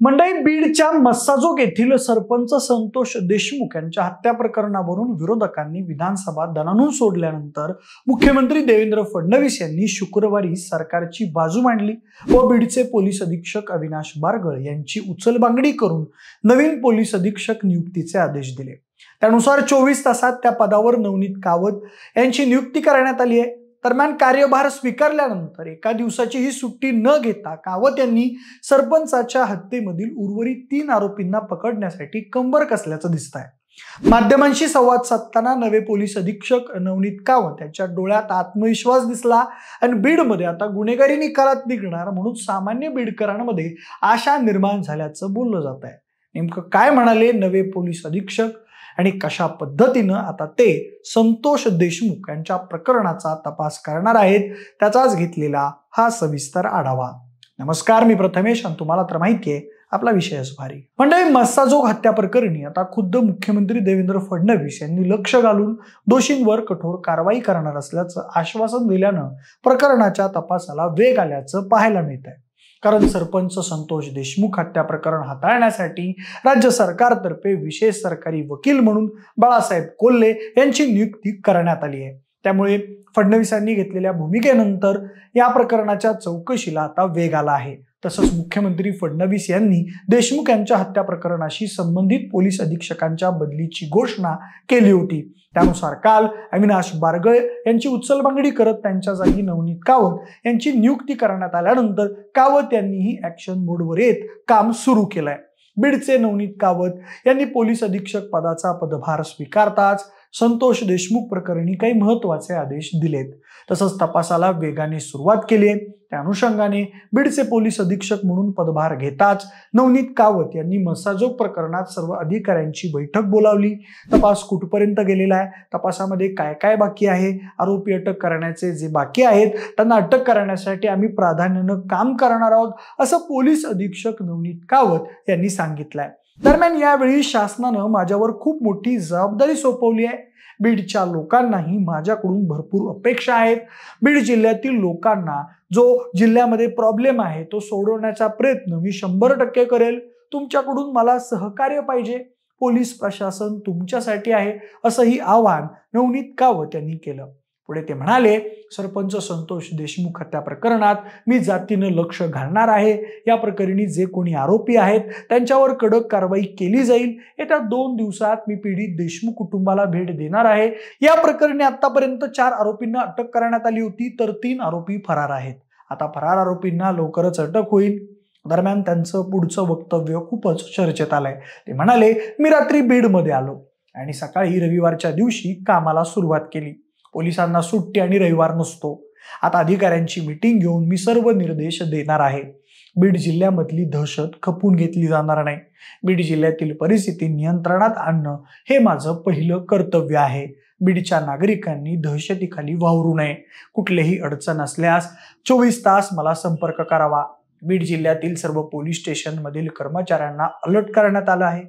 मंडई बीडच्या मस्साजोग येथील सरपंच संतोष देशमुख यांच्या हत्या प्रकरणावरून विरोधकांनी विधानसभा दणानून सोडल्यानंतर मुख्यमंत्री देवेंद्र फडणवीस यांनी शुक्रवारी सरकारची बाजू मांडली व बीडचे पोलीस अधीक्षक अविनाश बारगळ यांची उचलबांगडी करून नवीन पोलीस अधीक्षक नियुक्तीचे आदेश दिले। त्यानुसार 24 तासात त्या पदावर नवनीत कावत यांची नियुक्ती करण्यात आली आहे। दरम्यान कार्यभार स्वीकारल्यानंतर एका दिवसाची ही सुट्टी न घेता कावत यांनी सरपंचाच्या हत्येमधील उर्वरित 3 आरोपींना पकडण्यासाठी कंबर कसल्याचं दिसतंय। माध्यमांशी संवाद साधताना नवे पोलीस अधीक्षक नवनीत कावत यांच्या डोळ्यात आत्मविश्वास दिसला आणि बीडमध्ये आता गुन्हेगारी निकालात निघणार म्हणून सामान्य बीडकरांमध्ये आशा निर्माण झाल्याचं बोललं जात आहे। नेमकं काय म्हणाले नवे पोलीस अधीक्षक आणि कशा पद्धतीनं आता ते संतोष देशमुख यांच्या प्रकरणाचा तपास करणार आहेत त्याचाच घेतलेला हा सविस्तर आढावा। नमस्कार, मी प्रथमेश आणि तुम्हाला तर माहितीये आपला विषयच भारी। मंडळी, मस्साजोग हत्या प्रकरणी आता खुद्द मुख्यमंत्री देवेंद्र फडणवीस यांनी लक्ष घालून दोषींवर कठोर कारवाई करणार असल्याचं आश्वासन दिल्यानं प्रकरणाच्या तपासाला वेग आल्याचं पाहायला मिळत आहे। कारण सरपंच संतोष देशमुख हत्या प्रकरण हाताळण्यासाठी राज्य सरकारतर्फे विशेष सरकारी वकील म्हणून बाळासाहेब कोल्हे यांची नियुक्ती करण्यात आली आहे। त्यामुळे फडणवीसांनी घेतलेल्या भूमिकेनंतर या प्रकरणाच्या चौकशीला आता वेग आला आहे। तसंच मुख्यमंत्री फडणवीस यांनी देशमुख यांच्या हत्या प्रकरणाशी संबंधित पोलीस अधीक्षकांच्या बदलीची घोषणा केली होती। त्यानुसार काल अविनाश बारगळ यांची उचलबांगडी करत त्यांच्या जागी नवनीत कावत यांची नियुक्ती करण्यात आल्यानंतर कावत यांनीही ऍक्शन मोडवर येत काम सुरू केलंय। बीडचे नवनीत कावत यांनी पोलीस अधीक्षक पदाचा पदभार स्वीकारताच संतोष देशमुख प्रकरणी काही महत्वाचे आदेश दिलेत। तसंच तपासाला वेगाने सुरुवात केली आहे। त्या अनुषंगाने बीडचे पोलीस अधीक्षक म्हणून पदभार घेताच नवनीत कावत यांनी मस्साजोग प्रकरणात सर्व अधिकाऱ्यांची बैठक बोलावली। तपास कुठपर्यंत गेलेला आहे, तपासामध्ये काय काय बाकी आहे, आरोपी अटक करण्याचे जे बाकी आहेत त्यांना अटक करण्यासाठी आम्ही प्राधान्यानं काम करणार आहोत असं पोलीस अधीक्षक नवनीत कावत यांनी सांगितलंय। दरम्यान यावेळी शासनानं माझ्यावर खूप मोठी जबाबदारी सोपवली आहे। बीडच्या लोकांनाही माझ्याकडून भरपूर अपेक्षा आहेत। बीड जिल्ह्यातील लोकांना जो जिल्ह्यामध्ये प्रॉब्लेम आहे तो सोडवण्याचा प्रयत्न मी 100% करेल। तुमच्याकडून मला सहकार्य पाहिजे। पोलीस प्रशासन तुमच्यासाठी आहे असंही आवाहन नवनीत कावत यांनी केलं। पुढे ते म्हणाले, सरपंच संतोष देशमुख हत्या प्रकरणात मी जातीनं लक्ष घालणार आहे। या प्रकरणी जे कोणी आरोपी आहेत त्यांच्यावर कडक कारवाई केली जाईल। येत्या 2 दिवसात मी पीडित देशमुख कुटुंबाला भेट देणार आहे। या प्रकरणी आतापर्यंत 4 आरोपींना अटक करण्यात आली होती तर 3 आरोपी फरार आहेत। आता फरार आरोपींना लवकरच अटक होईल। दरम्यान त्यांचं पुढचं वक्तव्य खूपच चर्चेत आलंय। ते म्हणाले, मी रात्री बीडमध्ये आलो आणि सकाळी रविवारच्या दिवशी कामाला सुरुवात केली। पोलिसांना सुट्टी आणि रविवार नसतो। आता अधिकाऱ्यांची मीटिंग घेऊन मी सर्व निर्देश देणार आहे। बीड जिल्ह्यामधली दहशत खपून घेतली जाणार नाही। बीड जिल्ह्यातील परिस्थिती नियंत्रणात आणणं हे माझं पहिलं कर्तव्य आहे। बीडच्या नागरिकांनी दहशतीखाली वावरू नये। कुठलीही अडचण असल्यास 24 तास मला संपर्क करावा। बीड जिल्ह्यातील सर्व पोलीस स्टेशन मधील कर्मचाऱ्यांना अलर्ट करण्यात आलं आहे।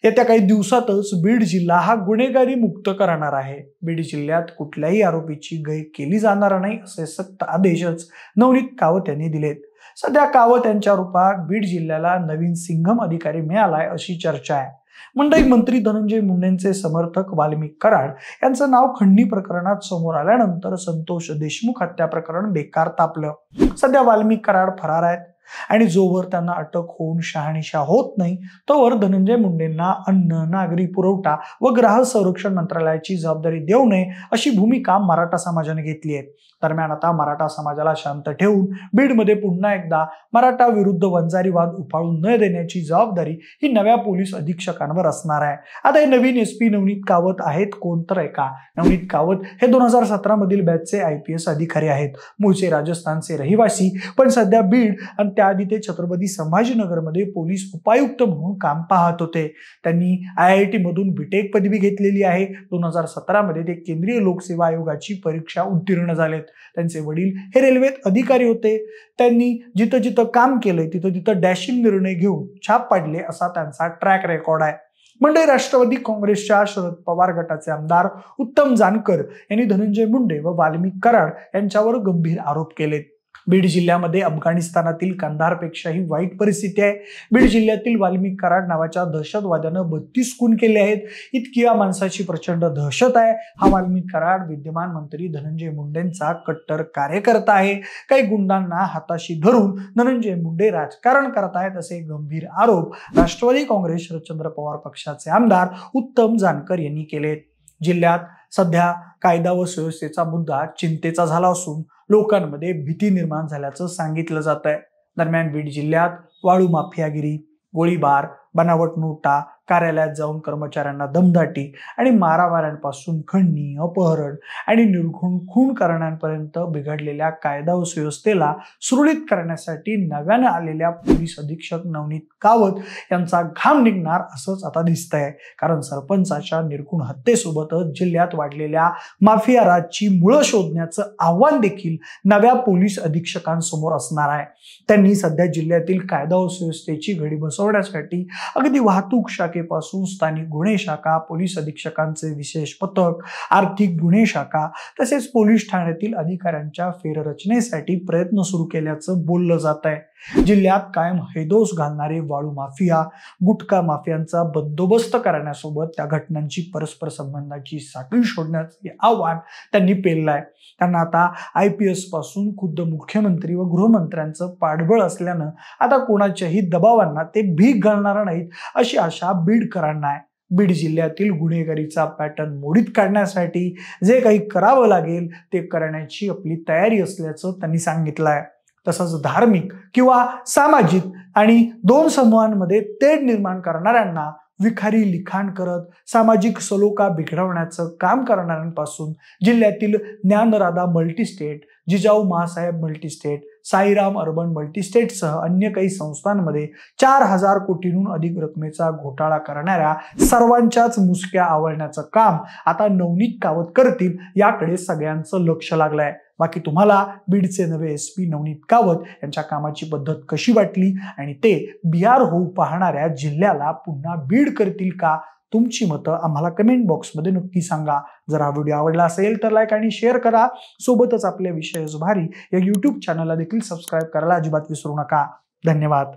येत्या काही दिवसातच बीड जिल्हा हा गुन्हेगारी मुक्त करणार आहे। बीड जिल्ह्यात कुठल्याही आरोपीची गय केली जाणार नाही असे सक्त आदेशच नवनीत कावत यांनी दिलेत। सध्या कावत यांच्या रूपात बीड जिल्ह्याला नवीन सिंघम अधिकारी मिळालाय अशी चर्चा आहे। मंडई मंत्री धनंजय मुंडेंचे समर्थक वाल्मिक कराड यांचं नाव खंडणी प्रकरणात समोर आल्यानंतर संतोष देशमुख हत्या प्रकरण बेकार तापलं। सध्या वाल्मिक कराड फरार आहेत आणि जोवर त्यांना अटक होऊन शहानिशा होत नाही तोवर धनंजय मुंडेंना अन्न, नागरी पुरवठा व ग्राहक संरक्षण मंत्रालयाची जबाबदारी देऊ नये अशी भूमिका मराठा समाजाने घेतली आहे। दरम्यान आता मराठा समाजाला शांत ठेवून बीडमध्ये पुन्हा एकदा मराठा विरुद्ध वंजारी वाद उफाळू न देण्याची जबाबदारी ही नव्या पोलीस अधीक्षकांवर असणार आहे। आता हे नवीन SP नवनीत कावत आहेत कोण तर ऐका। नवनीत कावत हे 2017 मधील बॅचचे IPS अधिकारी आहेत। मूळचे राजस्थानचे रहिवासी, पण सध्या बीड आणि त्याआधी ते छत्रपती संभाजीनगरमध्ये पोलीस उपायुक्त म्हणून काम पाहत होते। त्यांनी IIT मधून BTech पदवी घेतलेली आहे। 2017 मध्ये ते केंद्रीय लोकसेवा आयोगाची परीक्षा उत्तीर्ण झालेत। त्यांचे वडील हे रेल्वेत अधिकारी होते। त्यांनी जिथं जिथं काम केलंय तिथं तिथं डॅशिंग निर्णय घेऊन छाप पाडले असा त्यांचा ट्रॅक रेकॉर्ड आहे। मंडई राष्ट्रवादी काँग्रेसच्या शरद पवार गटाचे आमदार उत्तम जानकर यांनी धनंजय मुंडे व वाल्मिक कराड यांच्यावर गंभीर आरोप केलेत। बीड जिल्ह्यामध्ये अफगाणिस्तानातील कंधारपेक्षाही वाईट परिस्थिती आहे। बीड जिल्ह्यातील वाल्मिक कराड नावाच्या दहशतवाद्यानं 32 खून केले आहेत। इतकी या माणसाची प्रचंड दहशत आहे। हा वाल्मिक कराड विद्यमान मंत्री धनंजय मुंडेंचा कट्टर कार्यकर्ता आहे। काही गुंडांना हाताशी धरून धनंजय मुंडे राजकारण करत आहेत असे गंभीर आरोप राष्ट्रवादी काँग्रेस शरदचंद्र पवार पक्षाचे आमदार उत्तम जानकर यांनी केले। जिल्ह्यात सध्या कायदा व सुव्यवस्थेचा मुद्दा चिंतेचा झाला असून लोकांमध्ये भीती निर्माण झाल्याचं सांगितलं जात आहे। दरम्यान बीड जिल्ह्यात वाळू माफियागिरी, गोळीबार, बनावट नोटा, कार्यालयात जाऊन कर्मचाऱ्यांना दमदाटी आणि मारामाऱ्यांपासून खंडणी, अपहरण आणि निर्घृण खून करण्यापर्यंत बिघडलेल्या कायदा व सुव्यवस्थेला सुरळीत करण्यासाठी नव्याने आलेल्या पोलीस अधीक्षक नवनीत कावत यांचा घाम निघणार असंच आता दिसतंय। कारण सरपंचाच्या निर्घृण हत्येसोबतच जिल्ह्यात वाढलेल्या माफिया राजची मुळं शोधण्याचं आव्हान देखील नव्या पोलीस अधीक्षकांसमोर असणार आहे। त्यांनी सध्या जिल्ह्यातील कायदा व सुव्यवस्थेची घडी बसवण्यासाठी अगदी वाहतूक शाखेपासून स्थानिक गुन्हे शाखा, पोलीस अधीक्षकांचे विशेष पथक, आर्थिक गुन्हे शाखा तसेच पोलीस ठाण्यातील अधिकाऱ्यांच्या फेररचनेसाठी प्रयत्न सुरू केल्याचं बोललं जात आहे। जिल्ह्यात कायम हैदोस घालणारे वाळू माफिया, गुटखा माफियांचा बंदोबस्त करण्यासोबत त्या घटनांची परस्पर संबंधाची साखळी शोधण्याचे आव्हान त्यांनी पेललं आहे। त्यांना आता IPS पासून खुद्द मुख्यमंत्री व गृहमंत्र्यांचं पाठबळ असल्यानं आता कोणाच्याही दबावांना ते भीक घालणार नाहीत अशी आशा बीडकरांना आहे। बीड जिल्ह्यातील गुन्हेगारीचा पॅटर्न मोडीत काढण्यासाठी जे काही करावं लागेल ते करण्याची आपली तयारी असल्याचं त्यांनी सांगितलं आहे। तसंच धार्मिक किंवा सामाजिक आणि दोन समूहांमध्ये तेढ निर्माण करणाऱ्यांना विखारी लिखाण करत सामाजिक सलोखा बिघडवण्याचं काम करणाऱ्यांपासून जिल्ह्यातील ज्ञानराधा मल्टीस्टेट, जिजाऊ मासाहेब मल्टीस्टेट, साईराम अर्बन मल्टीस्टेटसह अन्य काही संस्थांमध्ये 4000 कोटींहून अधिक रकमेचा घोटाळा करणाऱ्या सर्वांच्याच मुसक्या आवळण्याचं काम आता नवनीत कावत करतील याकडे सगळ्यांचं लक्ष लागलंय। बाकी तुम्हाला बीडचे नवे SP नवनीत कावत यांच्या कामाची पद्धत कशी वाटली आणि ते बिहार होऊ पाहणाऱ्या जिल्ह्याला पुन्हा बीड करतील का? तुमची मतं आम्हाला कमेंट बॉक्समध्ये नक्की सांगा। जर हा व्हिडिओ आवडला असेल तर लाईक आणि शेअर करा। सोबतच आपल्या विषय भारी या YouTube चॅनलला देखील सबस्क्राईब करायला अजिबात विसरू नका। धन्यवाद।